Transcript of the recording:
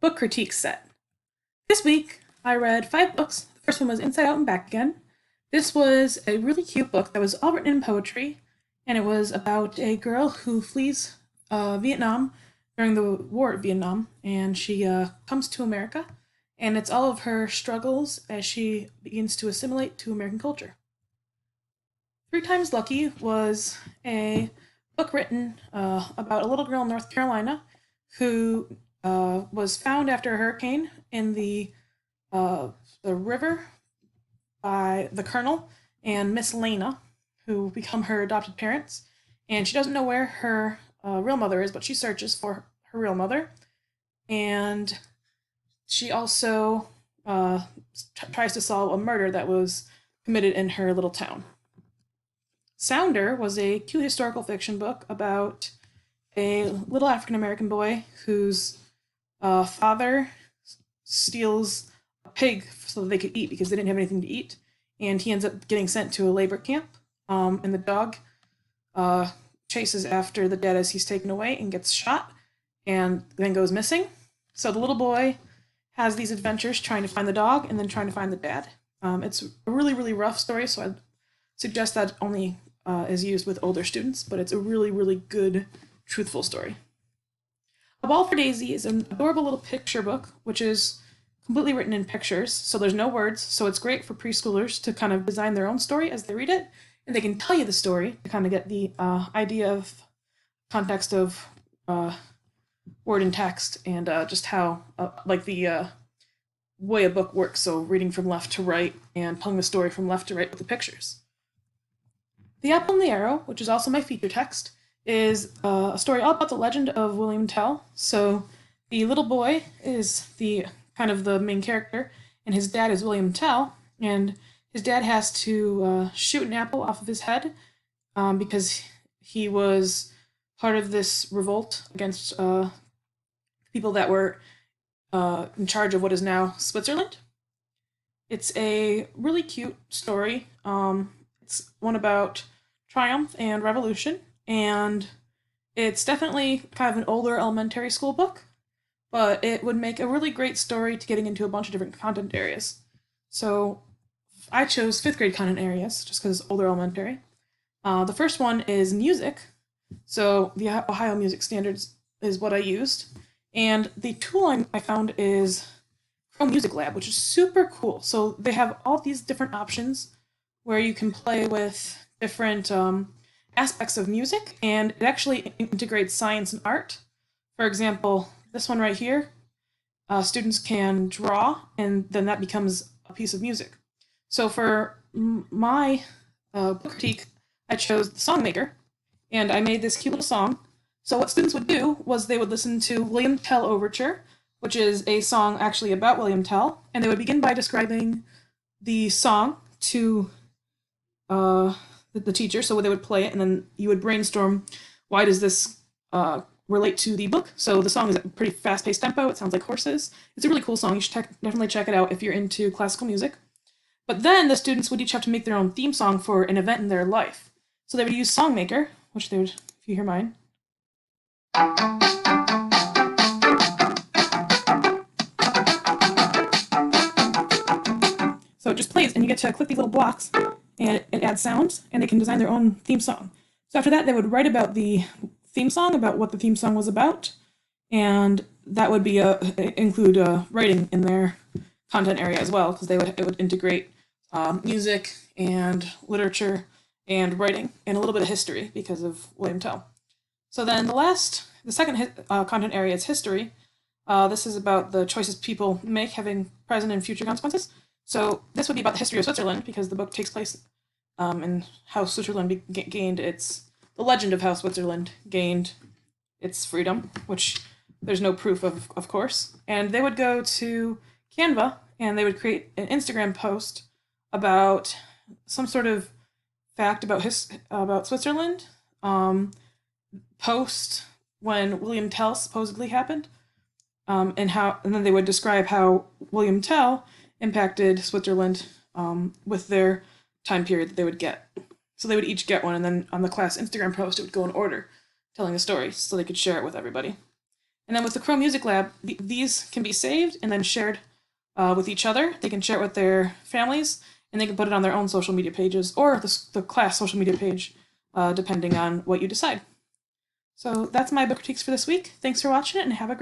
book critique set. This week, I read 5 books. The first one was Inside Out and Back Again. This was a really cute book that was all written in poetry, and it was about a girl who flees Vietnam during the War of Vietnam, and she comes to America, and it's all of her struggles as she begins to assimilate to American culture. Three Times Lucky was a book written about a little girl in North Carolina who was found after a hurricane in the river by the Colonel and Miss Lena, who become her adopted parents. And she doesn't know where her real mother is, but she searches for her real mother. And she also tries to solve a murder that was committed in her little town. Sounder was a cute historical fiction book about a little African American boy whose father steals a pig so that they could eat because they didn't have anything to eat, and he ends up getting sent to a labor camp. And the dog chases after the dad as he's taken away and gets shot, and then goes missing. So the little boy has these adventures trying to find the dog and then trying to find the dad. It's a really, really rough story, so I'd suggest that only is used with older students, but it's a really, really good, truthful story. A Ball for Daisy is an adorable little picture book, which is completely written in pictures, so there's no words, so it's great for preschoolers to kind of design their own story as they read it, and they can tell you the story to kind of get the idea of context of word and text and just how, like the way a book works, so reading from left to right and telling the story from left to right with the pictures. The Apple and the Arrow, which is also my feature text, is a story all about the legend of William Tell. So the little boy is the kind of the main character, and his dad is William Tell, and his dad has to shoot an apple off of his head because he was part of this revolt against people that were in charge of what is now Switzerland. It's a really cute story. It's one about triumph and revolution, and it's definitely kind of an older elementary school book, but it would make a really great story to getting into a bunch of different content areas. So I chose fifth grade content areas just because older elementary. The first one is music. So the Ohio Music Standards is what I used. And the tool I found is Chrome Music Lab, which is super cool. So they have all these different options where you can play with different aspects of music, and it actually integrates science and art. For example, this one right here, students can draw, and then that becomes a piece of music. So for my book critique, I chose the Songmaker, and I made this cute little song. So what students would do was they would listen to William Tell Overture, which is a song actually about William Tell, and they would begin by describing the song to the teacher, so they would play it, and then you would brainstorm why does this relate to the book. So the song is at a pretty fast-paced tempo. It sounds like horses. It's a really cool song. You should definitely check it out if you're into classical music. But then the students would each have to make their own theme song for an event in their life. So they would use Songmaker, which they would, if you hear mine. So it just plays, and you get to click these little blocks, and it adds sounds, and they can design their own theme song. So after that, they would write about the theme song, about what the theme song was about, and that would be include writing in their content area as well, because it would integrate music and literature and writing and a little bit of history because of William Tell. So then the second content area is history. This is about the choices people make having present and future consequences. So this would be about the history of Switzerland because the book takes place in how Switzerland gained the legend of how Switzerland gained its freedom, which there's no proof of course. And they would go to Canva and they would create an Instagram post about some sort of fact about Switzerland, post when William Tell supposedly happened, and then they would describe how William Tell impacted Switzerland with their time period that they would get. So they would each get one, and then on the class Instagram post, it would go in order, telling the story, so they could share it with everybody. And then with the Chrome Music Lab, these can be saved and then shared with each other. They can share it with their families, and they can put it on their own social media pages or the class social media page, depending on what you decide. So that's my book critiques for this week. Thanks for watching it, and have a great